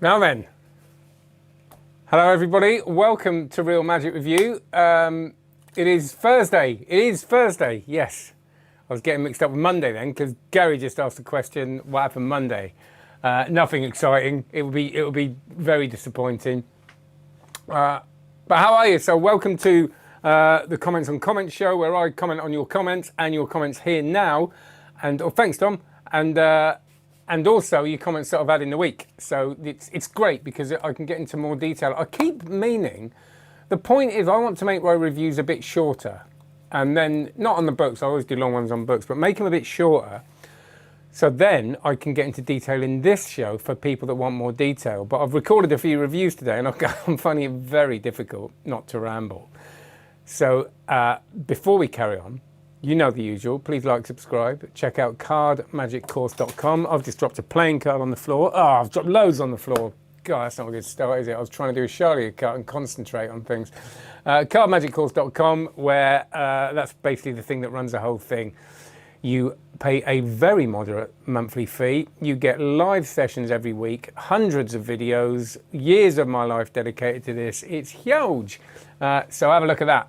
Now then, hello everybody, welcome to Real Magic Review. It is Thursday, yes. I was getting mixed up with Monday then, because Gary just asked the question, what happened Monday? Nothing exciting, it will be very disappointing. But how are you? So welcome to the Comments on Comments show, where I comment on your comments and your comments here now. And thanks Tom, and also your comments that I've had in the week. So it's great because I can get into more detail. I keep meaning, the point is I want to make my reviews a bit shorter. And then, not on the books, I always do long ones on books, but make them a bit shorter. So then I can get into detail in this show for people that want more detail. But I've recorded a few reviews today and I'm finding it very difficult not to ramble. So before we carry on, you know the usual, please like, subscribe, check out cardmagiccourse.com. I've just dropped a playing card on the floor. Oh, I've dropped loads on the floor. God, that's not a good start, is it? I was trying to do a Charlie cut and concentrate on things. Cardmagiccourse.com, where that's basically the thing that runs the whole thing. You pay a very moderate monthly fee. You get live sessions every week, hundreds of videos, years of my life dedicated to this. It's huge. So have a look at that.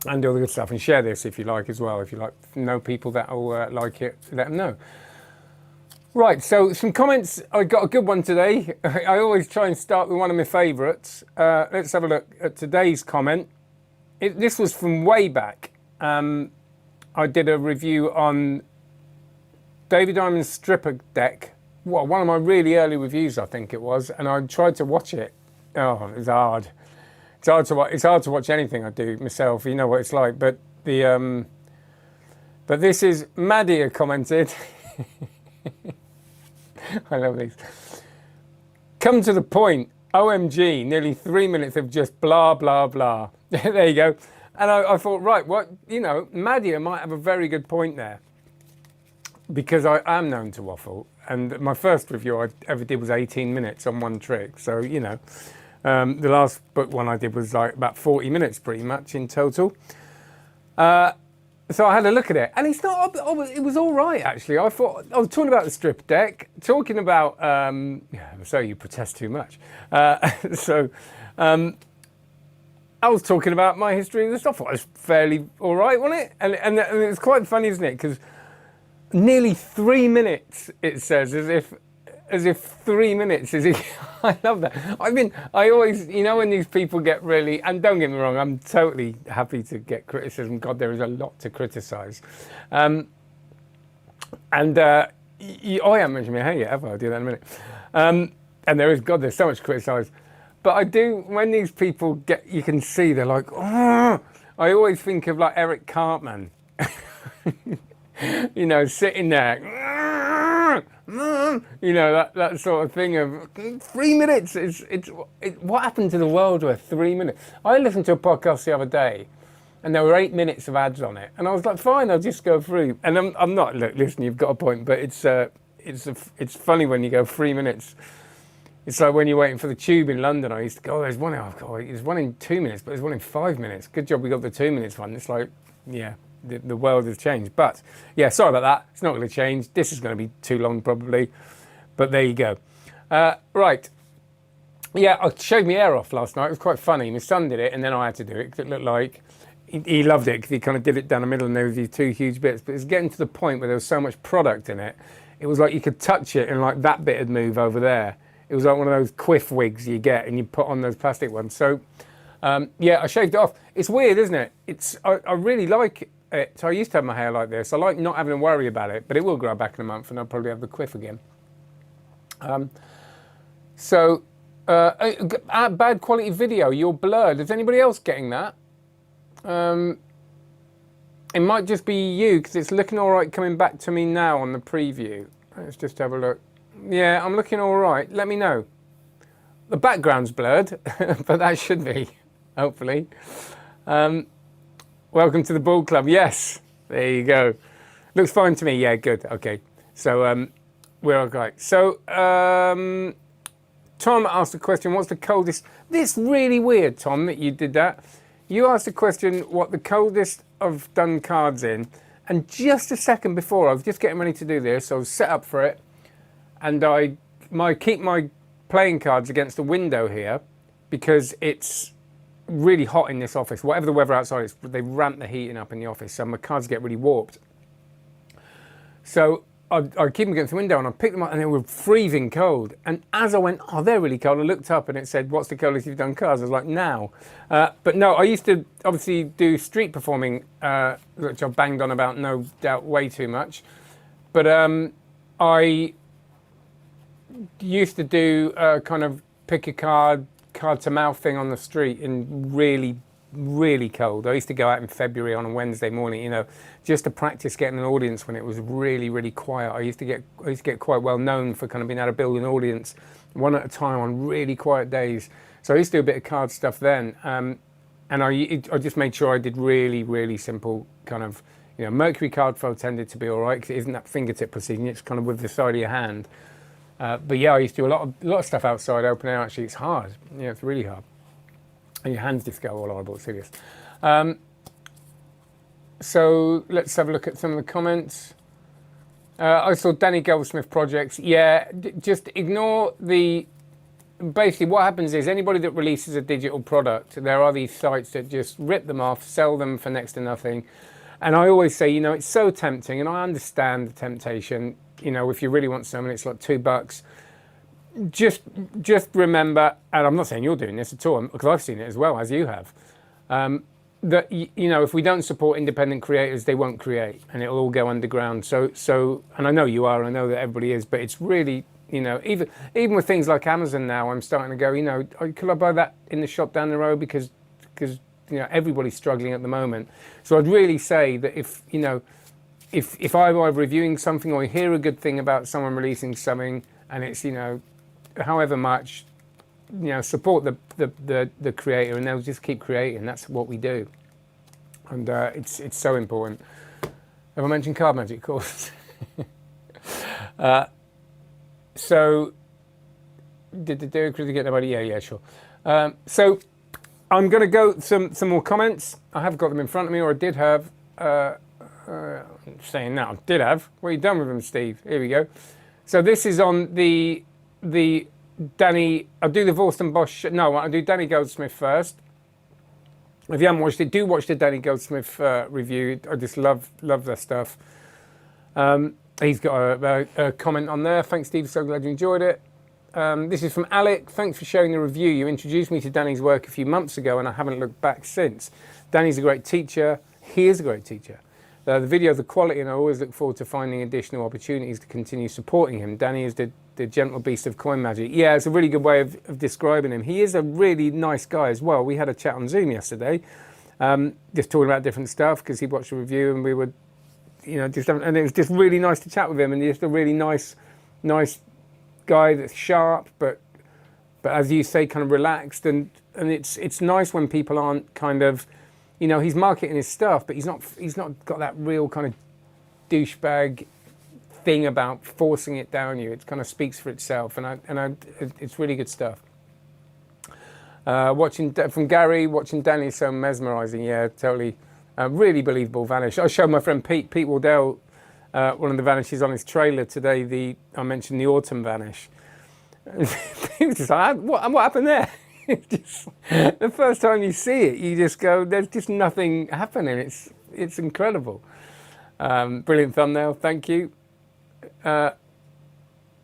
And do all the good stuff, and share this if you like as well. If you like know people that will like it, let them know. Right, so some comments. I got a good one today. I always try and start with one of my favourites. Let's have a look at today's comment. This was from way back. I did a review on David Diamond's stripper deck. Well, one of my really early reviews, I think it was, and I tried to watch it. Oh, it was hard. It's hard to watch anything I do myself. You know what it's like. But the but this is Maddie commented. I love these. Come to the point. OMG, nearly 3 minutes of just blah blah blah. There you go. And I thought, right, what, you know, Maddie might have a very good point there, because I am known to waffle, and my first review I ever did was 18 minutes on one trick. So you know. The last book one I did was like about 40 minutes pretty much in total. So I had a look at it, and it's not, it was all right actually. I thought, I was talking about the strip deck, talking about, so you protest too much. I was talking about my history of the stuff. It was fairly all right, wasn't it? And it's quite funny, isn't it? Because nearly 3 minutes, it says, as if 3 minutes is. I love that. I always, you know, when these people get really, and don't get me wrong, I'm totally happy to get criticism. God, there is a lot to criticise. I haven't mentioned my hair yet, have I? I'll do that in a minute. And there is, God, there's so much to criticise. But I do, when these people get, you can see they're like, oh, I always think of like Eric Cartman, you know, sitting there. You know, that sort of thing of 3 minutes. What happened to the world with 3 minutes? I listened to a podcast the other day, and there were 8 minutes of ads on it, and I was like, fine, I'll just go through. And I'm not. Look, listen, you've got a point, but it's funny when you go 3 minutes. It's like when you're waiting for the tube in London. I used to go, oh, there's one in 2 minutes, but there's one in 5 minutes. Good job we got the 2 minutes one. It's like, yeah. The world has changed, but yeah, sorry about that. It's not going to change. This is going to be too long probably, but there you go. Right, yeah, I showed my hair off last night. It was quite funny. My son did it, and then I had to do it because it looked like he loved it, because he kind of did it down the middle, and there was these two huge bits. But it's getting to the point where there was so much product in it. It was like you could touch it, and like that bit would move over there. It was like one of those quiff wigs you get, and you put on those plastic ones. So yeah, I shaved it off. It's weird, isn't it? I really like it. So I used to have my hair like this. I like not having to worry about it, but it will grow back in a month and I'll probably have the quiff again. Bad quality video, you're blurred. Is anybody else getting that? It might just be you, because it's looking all right coming back to me now on the preview. Let's just have a look. Yeah, I'm looking all right. Let me know. The background's blurred, but that should be, hopefully. Welcome to the Ball Club. Yes, there you go. Looks fine to me. Yeah, good. Okay. So we're okay. So Tom asked a question. What's the coldest? This really weird, Tom, that you did that. You asked a question. What the coldest I've done cards in, and just a second before, I was just getting ready to do this. I was set up for it, and I keep my playing cards against the window here because it's really hot in this office. Whatever the weather outside is, they ramp the heating up in the office, so my cards get really warped. So I'd keep them against the window and I'd pick them up and they were freezing cold. And as I went, oh, they're really cold, I looked up and it said, what's the coldest you've done cards? I was like, now. But no, I used to obviously do street performing, which I've banged on about, no doubt, way too much. But I used to do kind of pick a card to mouth thing on the street in really cold. I used to go out in February on a Wednesday morning, you know, just to practice getting an audience when it was really quiet. I used to get quite well known for kind of being able to build an audience one at a time on really quiet days. So I used to do a bit of card stuff then, and I just made sure I did really simple kind of, you know, Mercury card flow tended to be all right because it isn't that fingertip precision. It's kind of with the side of your hand. But yeah, I used to do a lot of stuff outside, open air. Actually, it's hard. Yeah, it's really hard. And your hands just go all horrible, it's serious. So let's have a look at some of the comments. I saw Danny Goldsmith projects. Yeah, just ignore the... Basically, what happens is anybody that releases a digital product, there are these sites that just rip them off, sell them for next to nothing. And I always say, you know, it's so tempting, and I understand the temptation. You know, if you really want something, it's like $2. Just remember, and I'm not saying you're doing this at all, because I've seen it as well, as you have, that, you know, if we don't support independent creators, they won't create, and it'll all go underground. So, and I know you are, I know that everybody is, but it's really, you know, even with things like Amazon now, I'm starting to go, you know, could I buy that in the shop down the road because you know, everybody's struggling at the moment. So I'd really say that if, you know, if I'm reviewing something or I hear a good thing about someone releasing something and it's, you know, however much, you know, support the creator and they'll just keep creating. That's what we do. And it's so important. Have I mentioned card magic, of course? So, could you get nobody? Yeah, sure. So, I'm going to go some more comments. I have got them in front of me, or I did have. Saying now, did have. What are you done with them, Steve? Here we go. So this is on the Danny. I'll do the Vorsten Bosch. No, I'll do Danny Goldsmith first. If you haven't watched it, do watch the Danny Goldsmith review. I just love their stuff. He's got a comment on there. Thanks, Steve. So glad you enjoyed it. This is from Alec. Thanks for sharing the review. You introduced me to Danny's work a few months ago and I haven't looked back since. Danny's a great teacher. He is a great teacher. The videos are quality and I always look forward to finding additional opportunities to continue supporting him. Danny is the gentle beast of coin magic. Yeah, it's a really good way of describing him. He is a really nice guy as well. We had a chat on Zoom yesterday, just talking about different stuff because he watched a review and we were, you know, and it was just really nice to chat with him and just a really nice guy that's sharp, but as you say, kind of relaxed, and it's nice when people aren't kind of, you know, he's marketing his stuff, but he's not got that real kind of douchebag thing about forcing it down you. It kind of speaks for itself, and it's really good stuff. Watching from Gary, watching Danny is so mesmerising. Yeah, totally, really believable vanish. I showed my friend Pete Wardell. One of the vanishes on his trailer today, I mentioned the autumn vanish. He was just like, what happened there? The first time you see it, you just go, there's just nothing happening. It's incredible. Brilliant thumbnail, thank you. A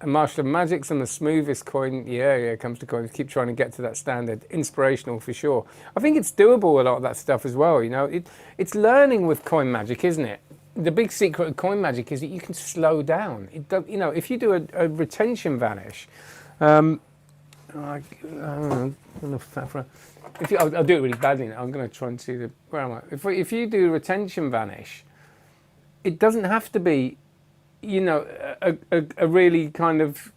Marshall of Magic's on the smoothest coin. Yeah, comes to coins. Keep trying to get to that standard. Inspirational for sure. I think it's doable, a lot of that stuff as well. You know, it's learning with coin magic, isn't it? The big secret of coin magic is that you can slow down. You know, if you do a retention vanish, I'll do it really badly now. I'm going to try and see where am I? If you do retention vanish, it doesn't have to be, you know, a really kind of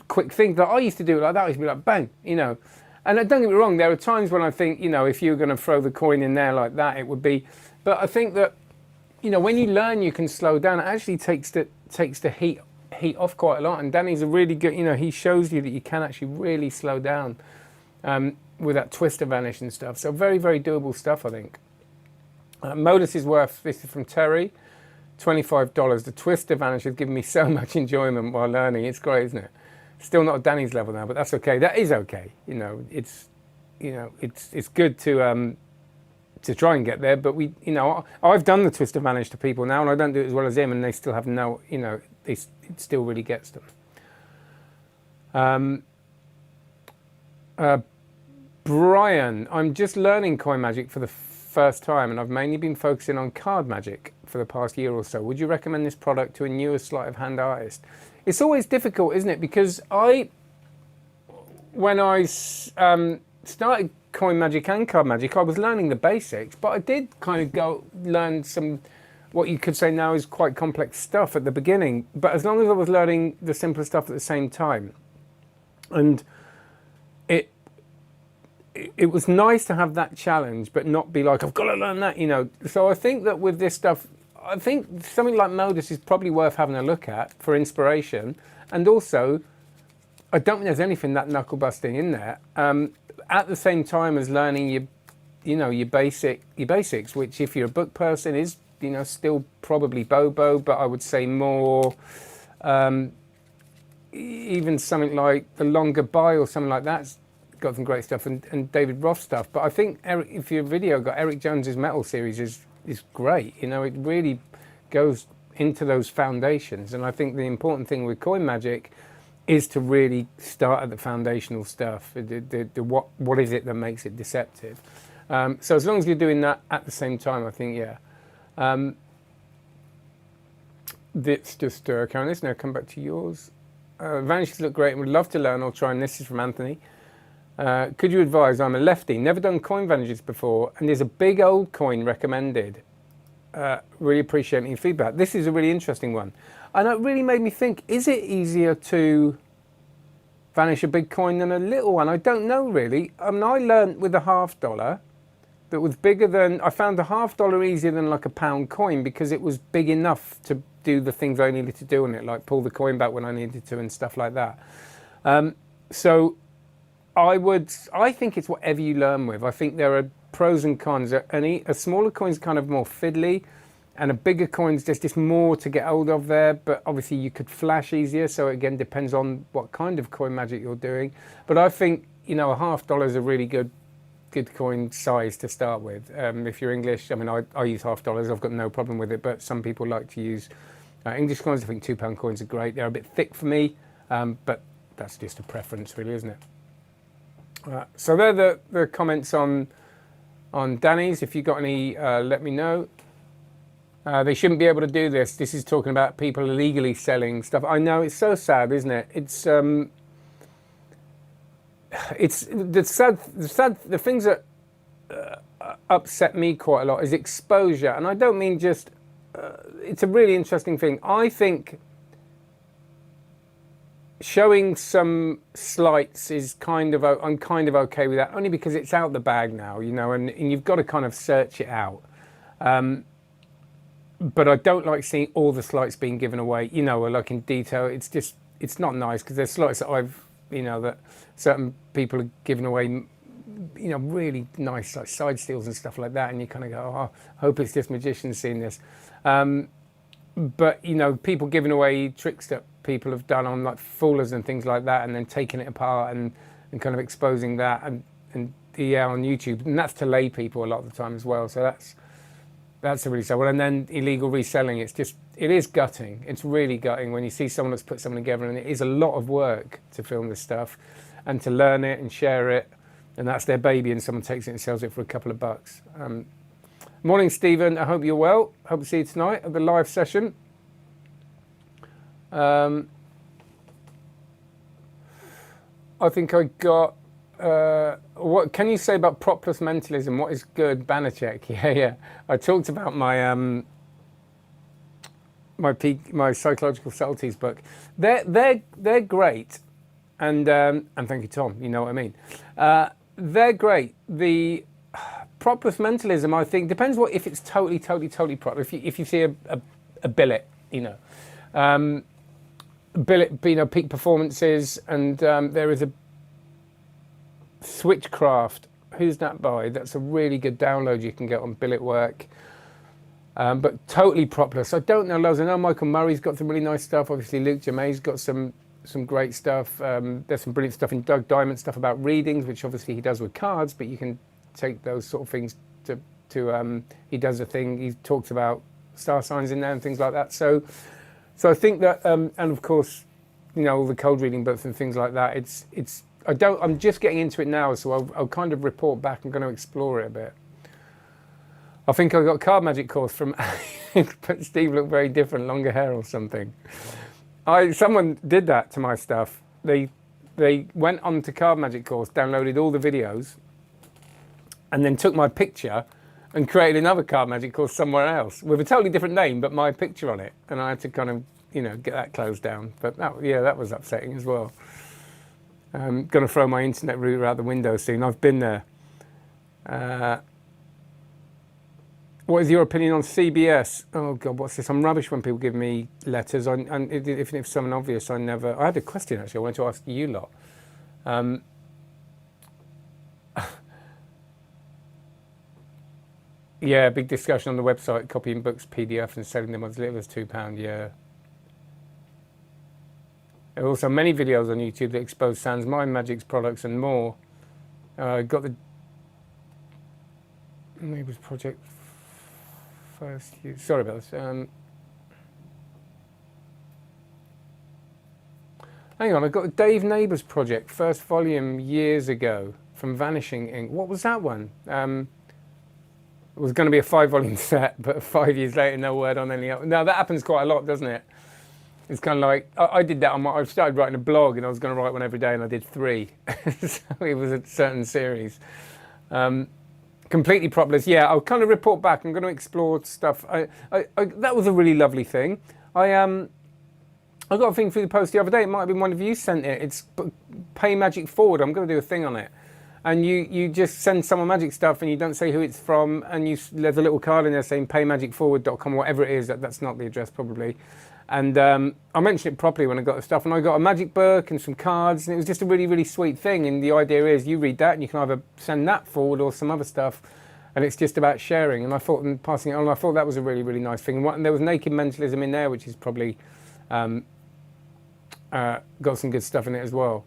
quick thing. That I used to do it like that. I used to be like bang, you know. And don't get me wrong, there are times when I think, you know, if you were going to throw the coin in there like that, it would be. But I think that, you know, when you learn you can slow down, it actually takes the heat off quite a lot. And Danny's a really good, you know, he shows you that you can actually really slow down with that twister vanish and stuff. So very, very doable stuff, I think. Modus is worth, this is from Terry, $25. The twister vanish has given me so much enjoyment while learning. It's great, isn't it? Still not at Danny's level now, but that's okay. That is okay. It's good to try and get there. But I've done the twist of manage to people now, and I don't do it as well as him, and they still have no, it still really gets them. Brian, I'm just learning coin magic for the first time, and I've mainly been focusing on card magic for the past year or so. Would you recommend this product to a newer sleight of hand artist? It's always difficult, isn't it? Because when I started coin magic and card magic, I was learning the basics, but I did kind of go learn some, what you could say now is quite complex stuff at the beginning. But as long as I was learning the simpler stuff at the same time, and it was nice to have that challenge, but not be like, I've got to learn that, So I think that with this stuff, I think something like Modus is probably worth having a look at for inspiration. And also, I don't think there's anything that knuckle busting in there. At the same time as learning your basics, which if you're a book person is, still probably Bobo, but I would say more, even something like the Longer Buy or something like that's got some great stuff, and David Roth stuff. But I think if your video got Eric Jones's Metal series is great. It really goes into those foundations, and I think the important thing with coin magic is to really start at the foundational stuff. What is it that makes it deceptive? So as long as you're doing that at the same time, I think, yeah. That's just Karen. Now come back to yours. Vanishes look great and would love to learn. I'll try, and this is from Anthony. Could you advise? I'm a lefty, never done coin vanishes before, and there's a big old coin recommended. Really appreciate your feedback. This is a really interesting one. And it really made me think, is it easier to vanish a big coin than a little one? I don't know really. I learned with a $half that was bigger than, I found the $half easier than like a pound coin because it was big enough to do the things I needed to do on it, like pull the coin back when I needed to and stuff like that. So I think it's whatever you learn with. I think there are pros and cons. A smaller coin's kind of more fiddly, and a bigger coin's just more to get hold of there, but obviously you could flash easier, so again, depends on what kind of coin magic you're doing. But I think, a $half is a really good coin size to start with. If you're English, I use $half, I've got no problem with it, but some people like to use English coins. I think £2 coins are great. They're a bit thick for me, but that's just a preference really, isn't it? So they're the comments on Danny's. If you've got any, let me know. They shouldn't be able to do this. This is talking about people illegally selling stuff. I know, it's so sad, isn't it? It's the things that upset me quite a lot is exposure, and I don't mean just. It's a really interesting thing. I think showing some slights is I'm kind of okay with that, only because it's out the bag now, and you've got to kind of search it out. But I don't like seeing all the slights being given away, like in detail. It's not nice, because there's slights that that certain people are giving away, really nice like side steals and stuff like that, and you kind of go, oh, I hope it's just magicians seeing this. But people giving away tricks that people have done on like Foolers and things like that, and then taking it apart and kind of exposing that and on YouTube, and that's to lay people a lot of the time as well. So that's a really sad one. And then illegal reselling, it is gutting. It's really gutting when you see someone that's put something together, and it is a lot of work to film this stuff and to learn it and share it, and that's their baby, and someone takes it and sells it for a couple of bucks. Morning, Stephen. I hope you're well. Hope to see you tonight at the live session. I think I got. What can you say about prop plus mentalism? What is good? Banachek. Yeah. I talked about my my psychological subtleties book. They're great, and thank you, Tom. You know what I mean. They're great. The prop plus mentalism, I think, depends if it's totally prop. If you see a billet, billet, peak performances, and there is a Switchcraft. Who's that by? That's a really good download you can get on billet work. But totally propless. I don't know loads. I know Michael Murray's got some really nice stuff. Obviously, Luke Germain's got some some great stuff. There's some brilliant stuff in Doug Diamond, stuff about readings, which obviously he does with cards, but you can take those sort of things to he does a thing, he talks about star signs in there and things like that. So I think that, and of course, you know, all the cold reading books and things like that, I'm just getting into it now, so I'll kind of report back. I'm going to explore it a bit. I think I got a card magic course from, but Steve looked very different, longer hair or something. Someone did that to my stuff. They went on to card magic course, downloaded all the videos, and then took my picture and created another card magic course somewhere else with a totally different name, but my picture on it. And I had to kind of, you know, get that closed down. But that was upsetting as well. I'm going to throw my internet router out the window soon. I've been there. What is your opinion on CBS? Oh God, what's this? I'm rubbish when people give me letters. And if it's something obvious, I had a question actually I wanted to ask you lot. Yeah, big discussion on the website, copying books PDF and selling them as little as £2, yeah. There are also many videos on YouTube that expose Sans Mind Magic's products and more. Got the Neighbours Project first use. Sorry about this. Hang on, I got the Dave Neighbours Project, first volume years ago from Vanishing Ink. What was that one? It was going to be a 5-volume set, but 5 years later, no word on any other. Now, that happens quite a lot, doesn't it? It's kind of like, I did that I started writing a blog and I was going to write one every day and I did 3. So it was a certain series. Completely propolis. Yeah, I'll kind of report back. I'm going to explore stuff. That was a really lovely thing. I got a thing through the post the other day. It might have been one of you sent it. It's Pay Magic Forward. I'm going to do a thing on it. And you just send someone magic stuff and you don't say who it's from, and there's a little card in there saying paymagicforward.com, whatever it is. That's not the address probably. And I mentioned it properly when I got the stuff, and I got a magic book and some cards, and it was just a really, really sweet thing. And the idea is you read that and you can either send that forward or some other stuff, and it's just about sharing. And I thought, and passing it on, I thought that was a really, really nice thing. And there was Naked Mentalism in there, which is probably got some good stuff in it as well.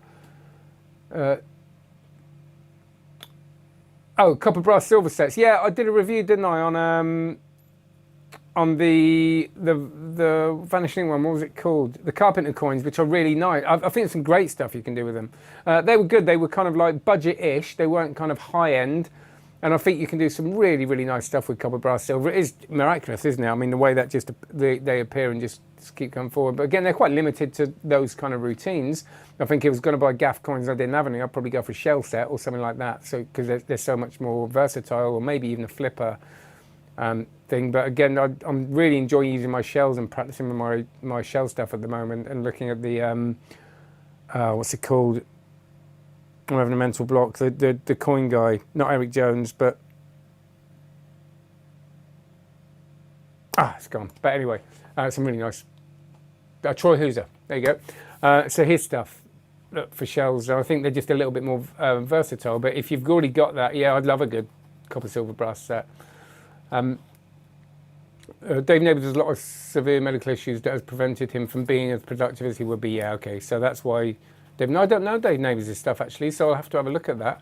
Oh, copper, brass, silver sets. Yeah, I did a review, didn't I, on the Vanishing one. What was it called? The Carpenter coins, which are really nice. I think there's some great stuff you can do with them. They were good. They were kind of like budget-ish. They weren't kind of high-end. And I think you can do some really, really nice stuff with copper, brass, silver. It is miraculous, isn't it? I mean, the way that they appear and just keep going forward. But again, they're quite limited to those kind of routines. I think if I was going to buy gaff coins and I didn't have any, I'd probably go for a shell set or something like that. So because they're so much more versatile, or maybe even a flipper thing. But again, I'm really enjoying using my shells and practicing with my shell stuff at the moment, and looking at the what's it called? I'm having a mental block. The coin guy, not Eric Jones, but it's gone. But anyway, some really nice. Troy Hooser. There you go. So his stuff for shells, I think they're just a little bit more versatile. But if you've already got that, yeah, I'd love a good copper, silver, brass set. Dave Neighbours has a lot of severe medical issues that has prevented him from being as productive as he would be. Yeah, okay. So that's why. No, I don't know Dave Neighbours' stuff actually, so I'll have to have a look at that.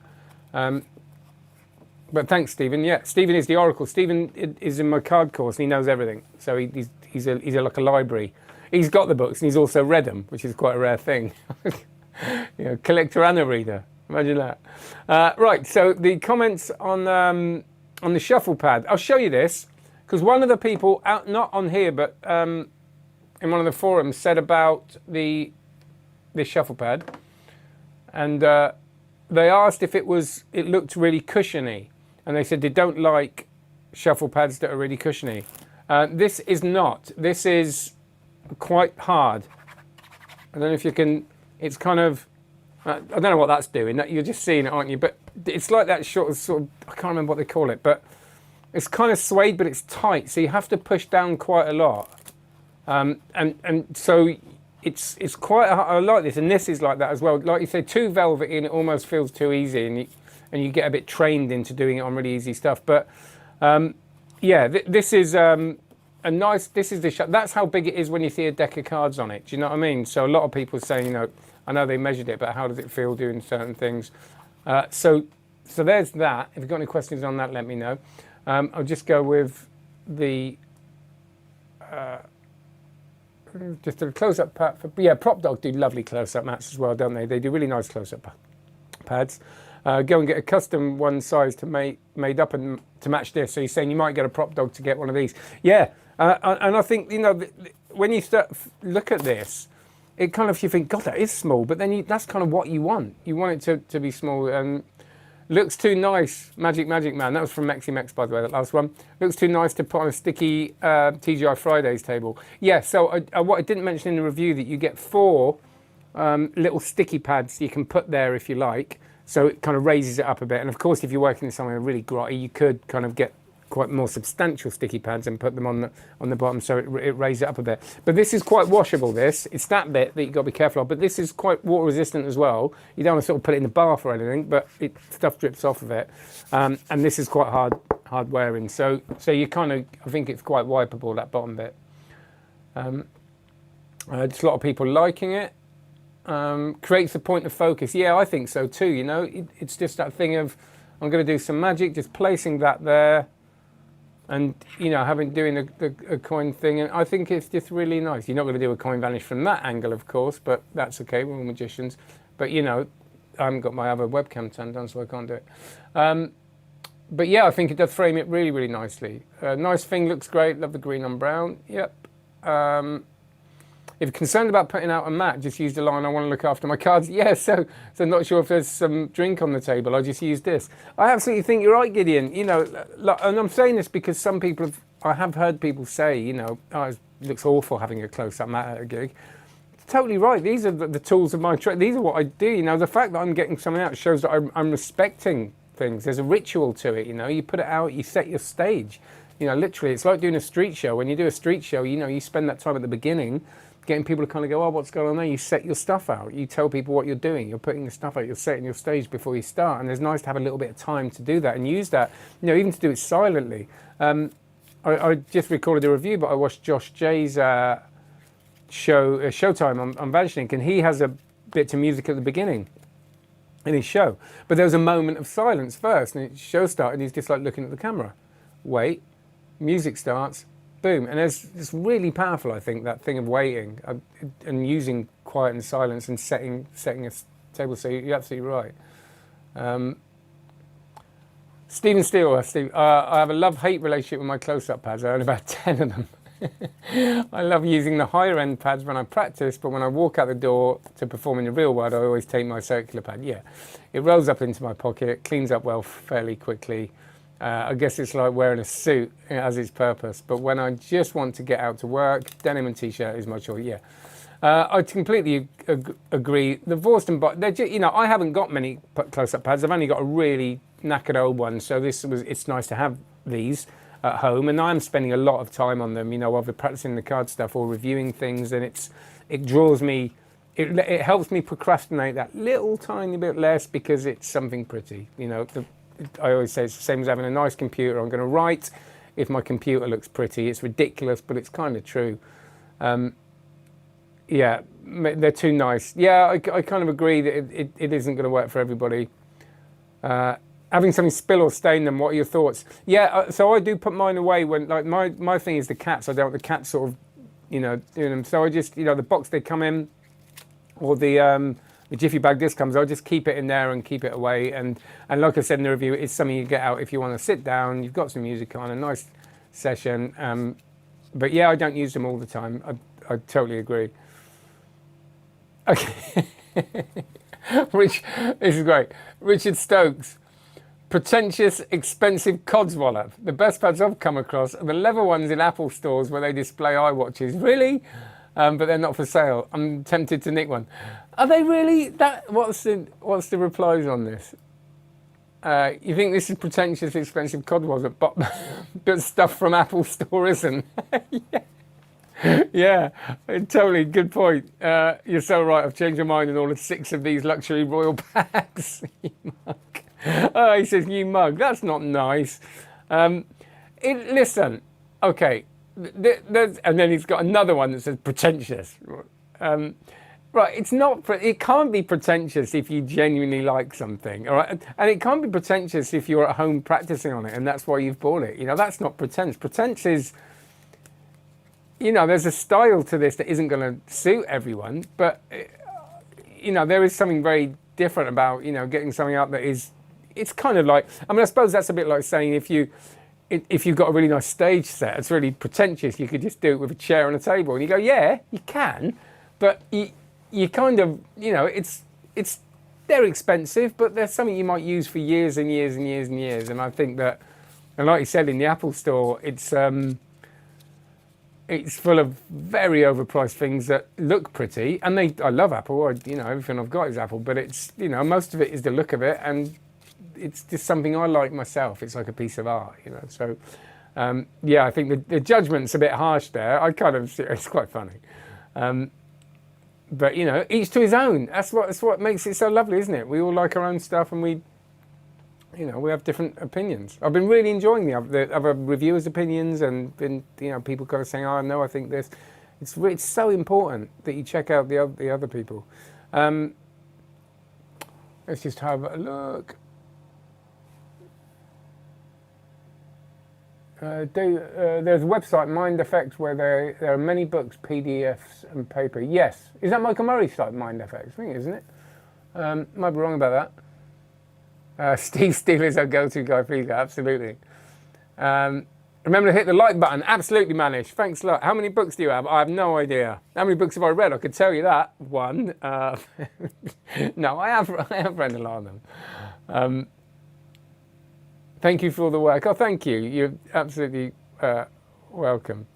But thanks, Stephen. Yeah, Stephen is the oracle. Stephen is in my card course and he knows everything. So he's like a library. He's got the books and he's also read them, which is quite a rare thing. You know, collector and a reader. Imagine that. Right. So the comments on the shuffle pad. I'll show you this because one of the people out, not on here, but in one of the forums, said about this shuffle pad, and they asked if it looked really cushiony, and they said they don't like shuffle pads that are really cushiony. This is not. This is quite hard. I don't know if you can. It's kind of. I don't know what that's doing. That you're just seeing it, aren't you? But it's like that sort of. I can't remember what they call it, but it's kind of suede, but it's tight, so you have to push down quite a lot, and so. It's quite. I like this, and this is like that as well. Like you say, too velvety, and it almost feels too easy, and you get a bit trained into doing it on really easy stuff. But yeah, this is a nice, this is the shot. That's how big it is when you see a deck of cards on it. Do you know what I mean? So a lot of people say, you know, I know they measured it, but how does it feel doing certain things? So there's that. If you've got any questions on that, let me know. I'll just go with the just a close-up pad. Yeah, Prop Dog do lovely close-up mats as well, don't they? They do really nice close-up pads. Go and get a custom one size to made up and to match this. So you're saying you might get a Prop Dog to get one of these. Yeah, and I think, you know, when you start look at this, it kind of, you think, God, that is small, but then that's kind of what you want. You want it to be small. And looks too nice, Magic Man. That was from Mex, by the way, that last one. Looks too nice to put on a sticky TGI Fridays table. Yeah, so what I didn't mention in the review, that you get 4 little sticky pads you can put there if you like. So it kind of raises it up a bit. And of course, if you're working in somewhere really grotty, you could kind of get quite more substantial sticky pads and put them on the bottom, so it raises it up a bit. But this is quite washable, this. It's that bit that you've got to be careful of. But this is quite water resistant as well. You don't want to sort of put it in the bath or anything, but stuff drips off of it. And this is quite hard wearing. So you kind of, I think it's quite wipeable, that bottom bit. Just a lot of people liking it. Creates a point of focus. Yeah, I think so too. You know, it's just that thing of, I'm going to do some magic, just placing that there, and you know, doing a coin thing. And I think it's just really nice. You're not going to do a coin vanish from that angle, of course, but that's okay. We're all magicians. But you know, I haven't got my other webcam turned on, so I can't do it. But yeah, I think it does frame it really, really nicely. Nice thing, looks great. Love the green on brown. Yep. If you're concerned about putting out a mat, just use the line, I want to look after my cards. Yeah, so not sure if there's some drink on the table. I just use this. I absolutely think you're right, Gideon. You know, and I'm saying this because some people I have heard people say, you know, oh, it looks awful having a close-up mat at a gig. Totally right. These are the tools of my trade. These are what I do. You know, the fact that I'm getting something out shows that I'm respecting things. There's a ritual to it, you know. You put it out, you set your stage. You know, literally, it's like doing a street show. When you do a street show, you know, you spend that time at the beginning getting people to kind of go, oh, what's going on there? You set your stuff out. You tell people what you're doing. You're putting the stuff out. You're setting your stage before you start. And it's nice to have a little bit of time to do that and use that, you know, even to do it silently. I just recorded a review, but I watched Josh Jay's Showtime on Vanishing, and he has a bit to music at the beginning in his show. But there was a moment of silence first, and the show started, and he's just like looking at the camera. Wait, music starts. Boom, and it's really powerful, I think, that thing of waiting and using quiet and silence and setting a table. So you're absolutely right. Stephen Steele, I have a love-hate relationship with my close-up pads. I own about 10 of them. I love using the higher-end pads when I practice, but when I walk out the door to perform in the real world, I always take my circular pad. Yeah, it rolls up into my pocket, cleans up well fairly quickly. I guess it's like wearing a suit. It has its purpose. But when I just want to get out to work, denim and t-shirt is my choice. Yeah, I completely agree. The Vorston, you know, I haven't got many close-up pads. I've only got a really knackered old one. So it's nice to have these at home, and I'm spending a lot of time on them. You know, either practicing the card stuff or reviewing things, and it draws me. It helps me procrastinate that little tiny bit less because it's something pretty. You know. I always say it's the same as having a nice computer. I'm going to write if my computer looks pretty. It's ridiculous, but it's kind of true. Yeah, they're too nice. Yeah, I kind of agree that it isn't going to work for everybody. Having something spill or stain them, what are your thoughts? Yeah, so I do put mine away when, like, my thing is the cats. I don't want the cats sort of, you know, doing them. So I just, you know, the box they come in, or the Jiffy bag this comes, I'll just keep it in there and keep it away. And like I said in the review, it's something you get out if you want to sit down, you've got some music on, a nice session. But yeah, I don't use them all the time. I totally agree. Okay. This is great. Richard Stokes. Pretentious, expensive codswallop. The best pads I've come across are the leather ones in Apple stores where they display iWatches. Really? But they're not for sale. I'm tempted to nick one. Are they really? What's the replies on this? You think this is pretentious, expensive codswallop, but stuff from Apple store isn't? Yeah, totally. Good point. You're so right. I've changed my mind on all 6 of these luxury royal bags. You mug. Oh, he says, you mug. That's not nice. Listen, okay. and then he's got another one that says pretentious. Right, it's not. It can't be pretentious if you genuinely like something, all right? And it can't be pretentious if you're at home practicing on it, and that's why you've bought it. You know, that's not pretense. Pretense is, you know, there's a style to this that isn't going to suit everyone, but you know, there is something very different about, you know, getting something out that is. It's kind of like, I mean, I suppose that's a bit like saying if you've got a really nice stage set, it's really pretentious. You could just do it with a chair and a table, and you go, yeah, you can, but you kind of, you know, they're expensive, but they're something you might use for years and years and years and years. And I think that, and like you said, in the Apple Store, it's full of very overpriced things that look pretty. And I love Apple. You know, everything I've got is Apple, but it's, you know, most of it is the look of it, and it's just something I like myself. It's like a piece of art, you know. So, yeah, I think the judgment's a bit harsh there. It's quite funny. But, you know, each to his own. That's what makes it so lovely, isn't it? We all like our own stuff, and we have different opinions. I've been really enjoying the other reviewers' opinions, and you know, people kind of saying, "Oh no, I think this." It's so important that you check out the other people. Let's just have a look. There's a website, Mind Effects, where there are many books, PDFs and paper. Yes. Is that Michael Murray's site, Mind Effects? I think, isn't it? Might be wrong about that. Steve Steele is our go-to guy, please. Absolutely. Remember to hit the like button. Absolutely, Manish. Thanks a lot. How many books do you have? I have no idea. How many books have I read? I could tell you that. One. No, I have read a lot of them. Thank you for all the work. Oh, thank you. You're absolutely welcome.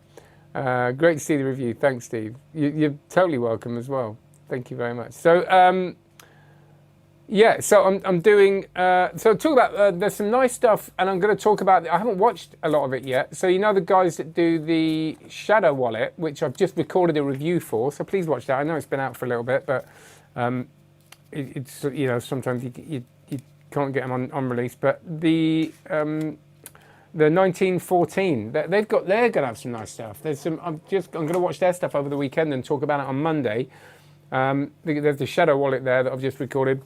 Great to see the review. Thanks, Steve. You're totally welcome as well. Thank you very much. So, yeah, so I'm doing, so talk about, there's some nice stuff, and I'm going to talk about, I haven't watched a lot of it yet. So, you know, the guys that do the Shadow Wallet, which I've just recorded a review for. So please watch that. I know it's been out for a little bit, but it's, you know, sometimes you can't get them on release, but the 1914, they're going to have some nice stuff. There's some. I'm going to watch their stuff over the weekend and talk about it on Monday. There's the Shadow Wallet there that I've just recorded.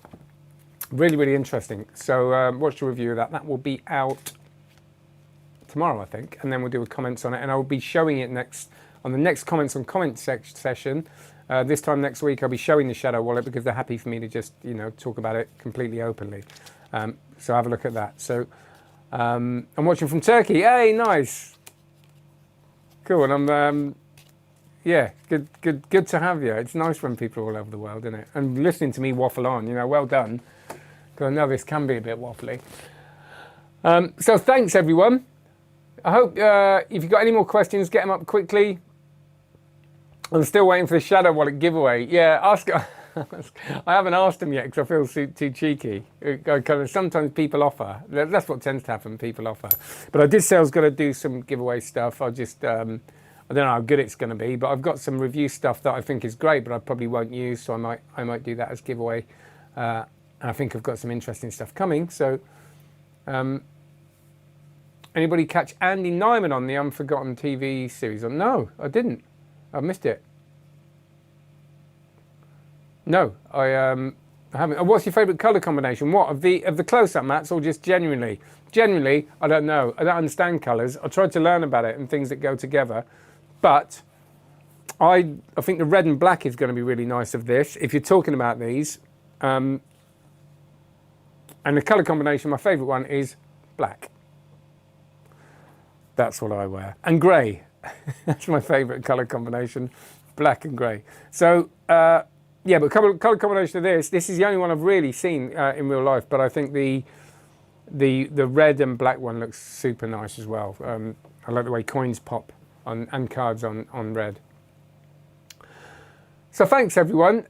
Really, really interesting. So watch the review of that. That will be out tomorrow, I think, and then we'll do comments on it, and I will be showing it on the next comments on comments session. This time next week, I'll be showing the Shadow Wallet because they're happy for me to just, you know, talk about it completely openly. So have a look at that. So I'm watching from Turkey. Hey, nice. Cool. And I'm, yeah, good to have you. It's nice when people are all over the world, isn't it? And listening to me waffle on, you know, well done. Because I know this can be a bit waffly. So thanks, everyone. I hope if you've got any more questions, get them up quickly. I'm still waiting for the Shadow Wallet giveaway. Yeah, ask. I haven't asked them yet because I feel too cheeky. Sometimes people offer. That's what tends to happen. People offer. But I did say I was going to do some giveaway stuff. I just, I don't know how good it's going to be. But I've got some review stuff that I think is great, but I probably won't use. So I might do that as giveaway. And I think I've got some interesting stuff coming. So, anybody catch Andy Nyman on the Unforgotten TV series? No, I didn't. I missed it. No, I haven't. What's your favourite colour combination? What, of the close-up mats, or just generally? Generally, I don't know. I don't understand colours. I tried to learn about it and things that go together. But I think the red and black is going to be really nice of this, if you're talking about these. And the colour combination, my favourite one is black. That's what I wear. And grey. That's my favourite colour combination, black and grey. So, yeah, but colour combination of this is the only one I've really seen in real life, but I think the red and black one looks super nice as well. I like the way coins pop and cards on red. So thanks, everyone.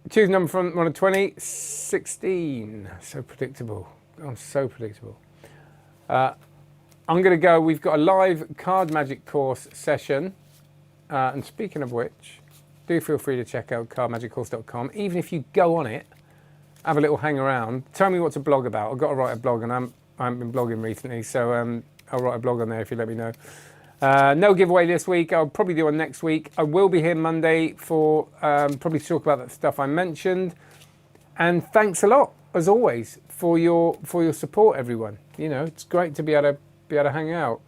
Choose number from 1 to 20, 16. So predictable. I'm so predictable. I'm going to go, we've got a live card magic course session. And speaking of which, do feel free to check out cardmagiccourse.com. Even if you go on it, have a little hang around, tell me what to blog about. I've got to write a blog, and I haven't been blogging recently, so I'll write a blog on there if you let me know. No giveaway this week. I'll probably do one next week. I will be here Monday for probably to talk about that stuff I mentioned. And thanks a lot, as always, for your support, everyone. You know, it's great to be able to hang out.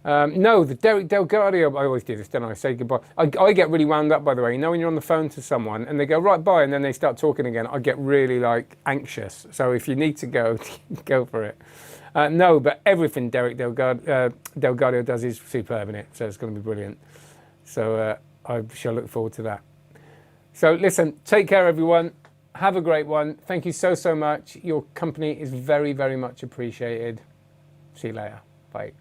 No, the Derek Delgado, I always do this, don't I? Say goodbye. I get really wound up, by the way. You know, when you're on the phone to someone and they go, right, bye, and then they start talking again, I get really, like, anxious. So if you need to go, go for it. No, but everything Derek Delgado does is superb in it, so it's going to be brilliant. So I shall look forward to that. So listen, take care, everyone. Have a great one. Thank you so much. Your company is very, very much appreciated. See you later. Bye.